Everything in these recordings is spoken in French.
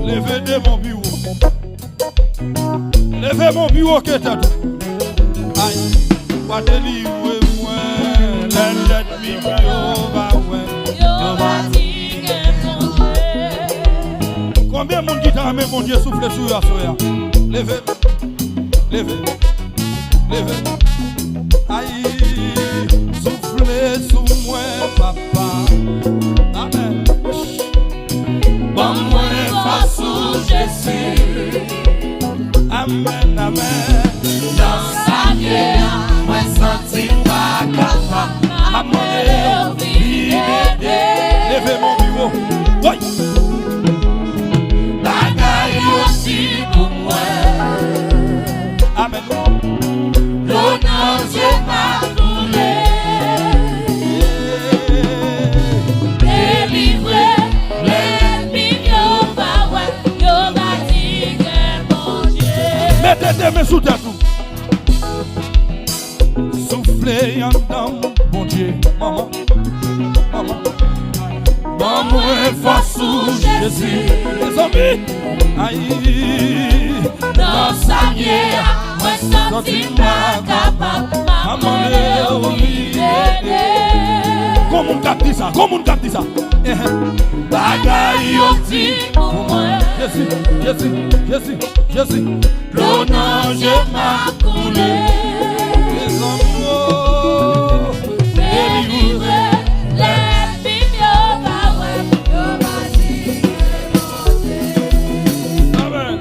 Levez de mon bureau. Levez mon bureau que t'as tout. Aïe, pas délivrer-moi. Let me be over. Combien de monde qui t'a amené mon Dieu souffle sur la soya? Levez, levez, levez. Aïe, soufflez sous moi, papa. Amen. Bon, moi, face au Jésus. Amen, amen. Dans sa vie, moi, senti pas capable. Amen. Levez mon bureau. Oui. Bagaille aussi pour moi. Amen. Donnant Dieu m'a coulé. Délivré, l'ennemi yo va dire que mon Dieu. Mettez tes mains sous ta tout. Soufflez en dedans, mon Dieu, maman, maman. Bon, moi, face au Jésus. Les amis, aïe, Dans sa vie, moi, senti pas capable. Maman, comment on capte ça? Comment on capte ça? bagaille aussi pour moi. Jésus, Jésus, Jésus, Jésus. L'honneur, je m'a coulé. Les amis, Délivré, l'ennemi yo va dire. amen.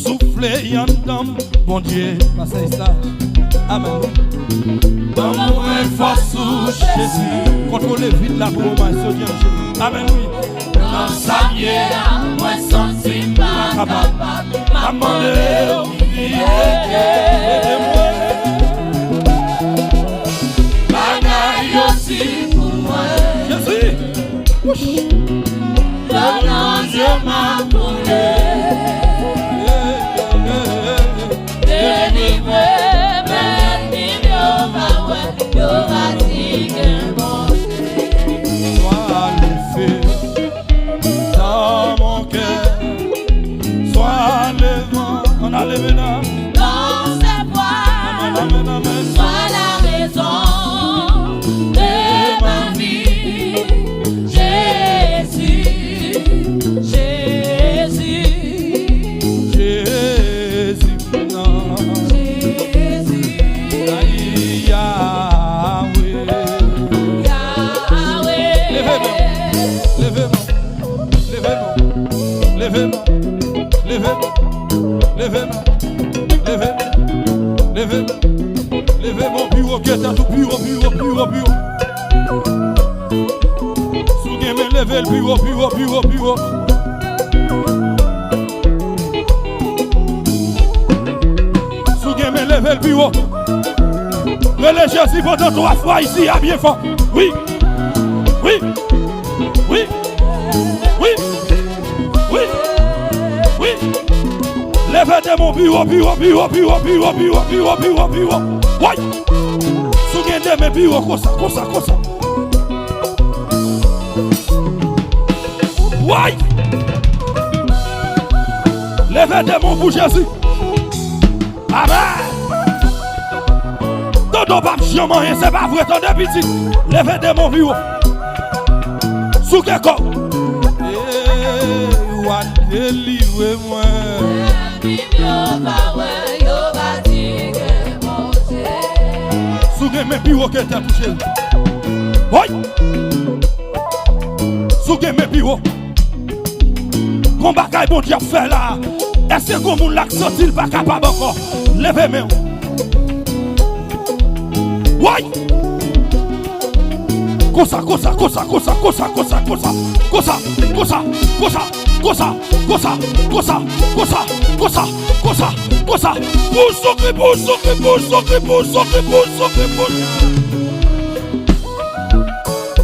Soufflez en dedans, mon Dieu, passez ça. Amen. Bon, moi, face au Jésus. Contrôlez vite la promesse, Dieu. Amen, oui. Dans sa vie, moi, senti pas capable. Maman, Aidez-moi. bagaille aussi pour moi. Jésus. Donnant Dieu m'a coulé. Délivré, l'ennemi yo va dire que mon Dieu. Sois le feu dans mon cœur. Sois le vent. On a levé là. Dans ses voies, Amen, amen. sois la raison de ma vie. Jésus, Jésus, Jésus, non. Jésus, Aïe, Yahweh. Yahweh. Levez-moi, levez-moi, levez-moi, levez-moi, levez-moi, levez-moi, levez-moi, levez-moi, levez mon bureau, qui est à tout bureau. Sougez-moi, levez le bureau. Sougez-moi, levez le bureau. Relais Jésus pendant 3 fois ici, à bien fort. Oui, oui, oui, oui, oui, oui. Levez de mon bureau. Oui. Sougez de mes bureaux, comme ça. Oui. Levez de mon bouche, Jésus. Amen. Dodo pas chiant, rien, c'est pas vrai, ton petit. Levez de mon bureau. Sous quel corps? Délivrez-moi. Sougez mes bureaux que t'as touché. Oui. Sougez mes bureaux. Qu'on bagaille bon Dieu fait là. Est-ce que mon lac sorti pas capable encore? Levez mes. Oui. Cosa.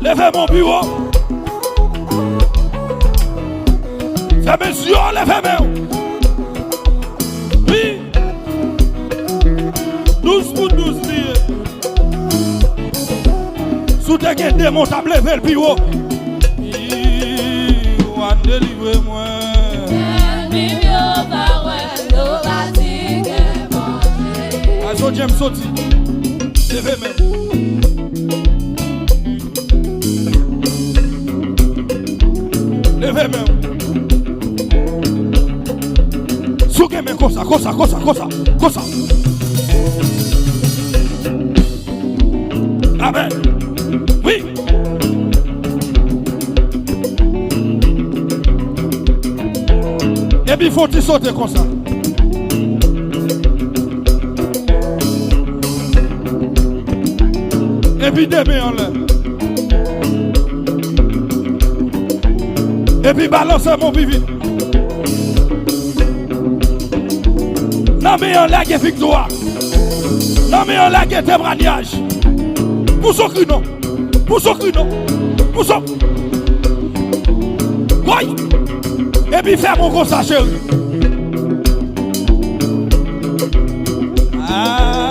Levez mon bureau. Fermez les yeux, levez mes. Oui. 12 pour 12 liés. Sous tes démons, t'as levé le bureau. sorti. Levez même. Levez même. Souquez mais comme ça. Amen. Oui. Et puis il faut te sauter comme ça. Et puis demain en l'air. Et puis balancer mon bibi. Non mais en l'air qui est victoire. Non mais en l'air qui est témoignage. Pour ce cri non. Pour ce cri non. Pour ce. Oui. Et puis faire mon gros ça chérie. Ah,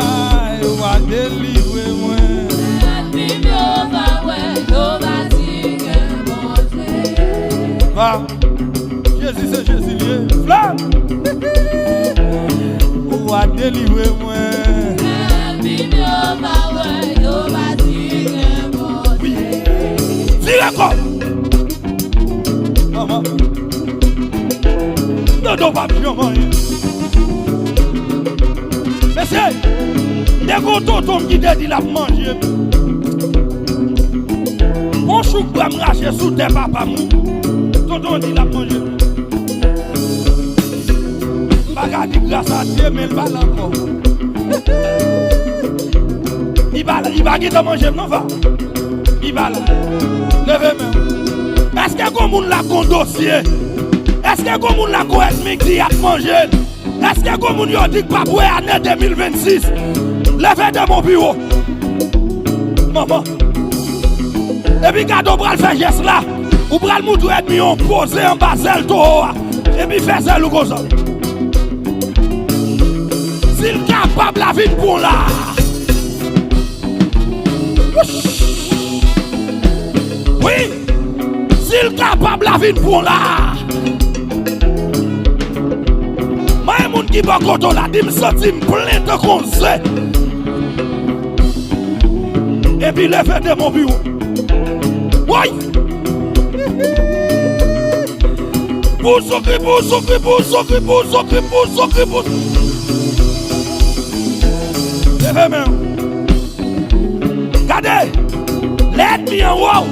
il va délivrer moi. Va. Jésus c'est Jésus lié. Flamme. Il va délivrer moi. Oui. Tire encore. Maman. Non, pas bien, mais c'est des gros tontons qui te dit la manger. Mon chou va me racher sous tes papas. Tonton dit la manger. Bagarre grâce à Dieu, mais il va encore. Il va guider manger, non va. Il va là. Levez même. Est-ce que comme on l'a con dossier? Est-ce que comme on l'a con ethnique dit à manger? Est-ce que comme on y a dit que pas pour l'année 2026? Levez de mon bureau. Maman. Et puis quand on va faire geste là, ou va le moudre ennemi on pose en bas zèle toi. Et puis faire zèle ou comme ça. S'il est capable la vie pour là. Oui. S'il est capable la vie pour là. Moi, les gens qui vont côté là, ils me sentent plein de conseils. Et puis, les fait de mon bureau. Oui. Pour s'occuper. Levez main. Regardez. L'ennemi en haut.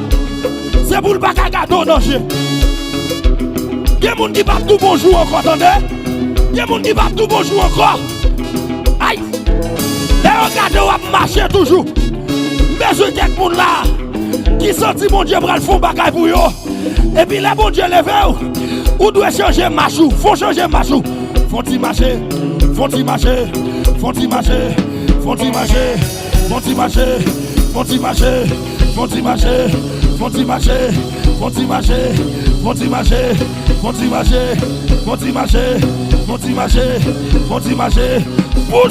C'est pour le bac à gâteau danger. Il y a des gens qui battent tout bonjour encore, attendez. Il y a des gens qui battent tout bonjour encore. Aïe. Les regardez où marcher toujours. Mais je dis que là qui sentit mon Dieu pour le fond bagaille pour eux. Et puis les bon Dieu levé ou doit changer machou. Faut changer machou. Faut-y marcher. Pour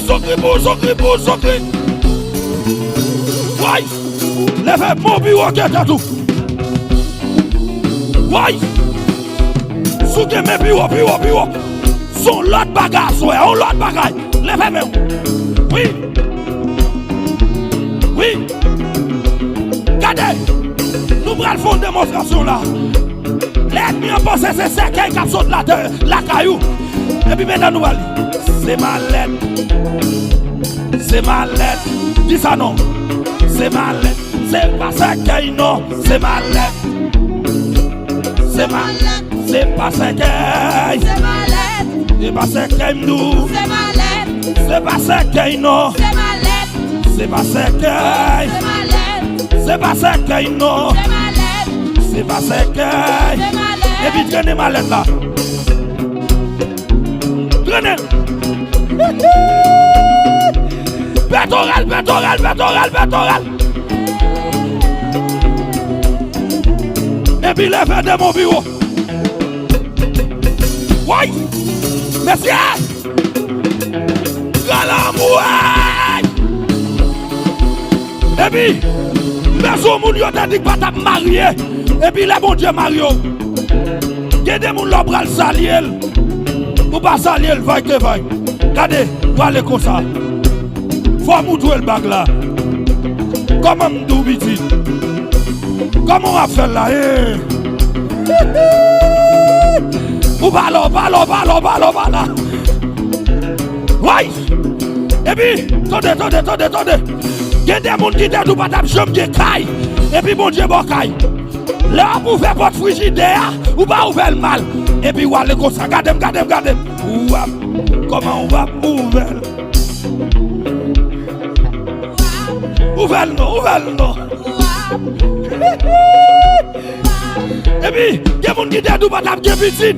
s'occuper. Ouais. Levez mon bureau qui est tout. Ouais. Souquez mes bureaux. Son l'autre bagage, on l'autre bagage. Levez mes. Oui. Regardez. Nous prenons fond de démonstration là. L'ennemi en pensée c'est cercueil qui saute la caillou. Et puis maintenant nous allons. C'est ma lettre. Dis ça non. C'est ma lettre. C'est pas cercueil non. C'est ma lettre. C'est pas cercueil. C'est pas cercueil nous. C'est pas cercueil non. C'est pas cercueil. C'est pas cercueil non. C'est pas cercueil. Et puis traînez ma lettre là. Traînez. Pétoral. Et puis levez de mon bureau. Oui. Merci. Galamoué. Et puis, les hommes qui ont dit que pas marié. Et puis les bons dieux mariés. Il y a des gens qui ont salier. Ou pas salier, vaille que vaille. Regardez, vous allez comme ça. Faut montrer le bag là. Comment m'dou petit? Comment on va faire là? Ou ballon. Ouais. Et puis, attendez. Il y a des gens qui disent que pas de chambre de caille. Et puis, bon Dieu, bon caille. Là, vous faites votre frigidaire, ou pas ouvrir le mal. Et puis, vous allez comme ça. Regardez. Comment on va ouvrir? Ouvrir le nom. Et puis, il y a des gens qui disent que pas de petit.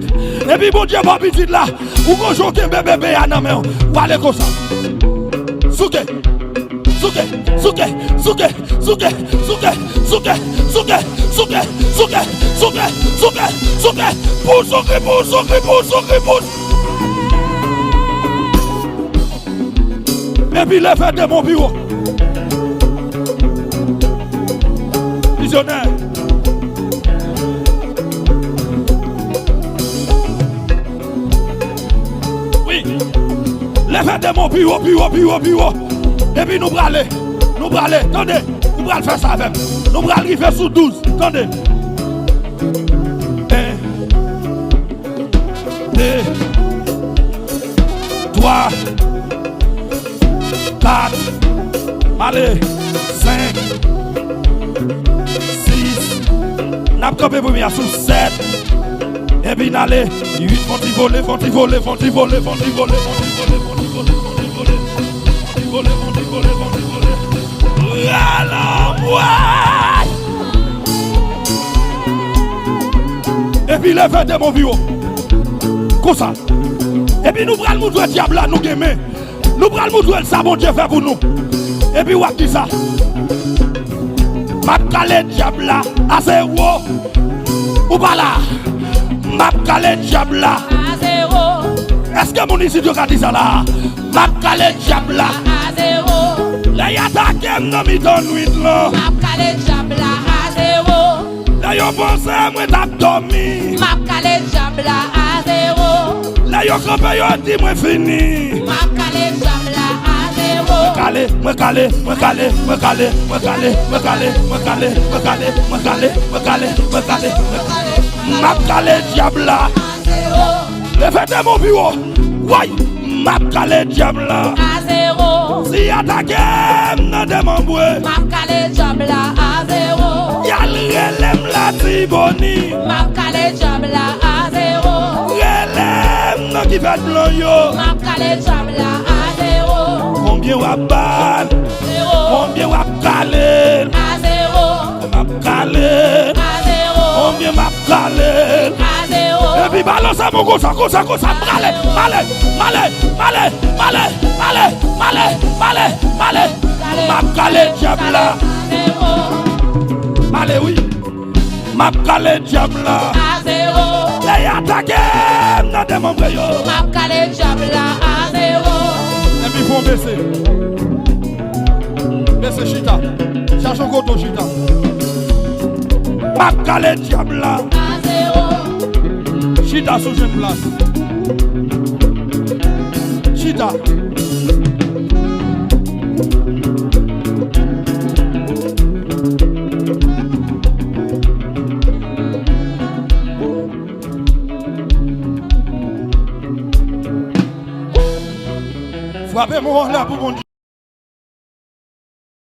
Et puis, bon Dieu, bon petit là. Ou qu'on joue un bébé à la main. Vous allez comme ça. Souke. Pousse. Et puis, les fêtes de mon bureau. Visionnaire. Oui. Les fêtes de mon bureau. Et puis nous brûler. Attendez, nous allons faire ça avec. Nous allons arriver sous 12. Attendez. 1, 2, 3, 4, allez, 5, 6, n'a pas pour moi sous 7. Et puis allez, 8 vont voler. Et puis les fêtes de mon bureau. Comme ça. Et puis nous prenons le moudre diable là, nous gagnons. Nous prenons le moudre ça, bon Dieu fait pour nous. Et puis what dit ça? M'a calé diable là à 0. Ou pas là? M'a calé diable là à 0. Est-ce que mon ici a dit ça là? M'a calé diable là à 0. Là y a ta game dans mi don nuit là. M'a calé diable à 0. Là yo pensé moi t'a dormi. M'a calé diable à 0. Là yo campé yo dit moi fini. M'a calé diable à 0. Me calé. M'a calé diable là. Le fait de mon bureau. Ouais, m'a calé diable là. À 0. Si y'a ta game nan de mon boué. M'a calé diable à 0. Y'a l'relem la tiboni. M'a calé diable à 0. Relem nan qui fait blanc yo. M'a calé diable à 0. Combien wap ban? 0. Combien wap calé? À 0. M'a calé. À 0. Combien m'a calé? À 0. Et puis balance mon comme ça. Malé. M'a calé diable là. Malé oui. M'a calé diable là. À 0. Là y'a ta game nan de mon boué yo. M'a calé diable à 0. Et puis faut baisser. Baisser chita. Cherche un coton chita. M'a calé diable là. À 0. Chita sous une place. Chita. Frappez-moi là pour mon Dieu.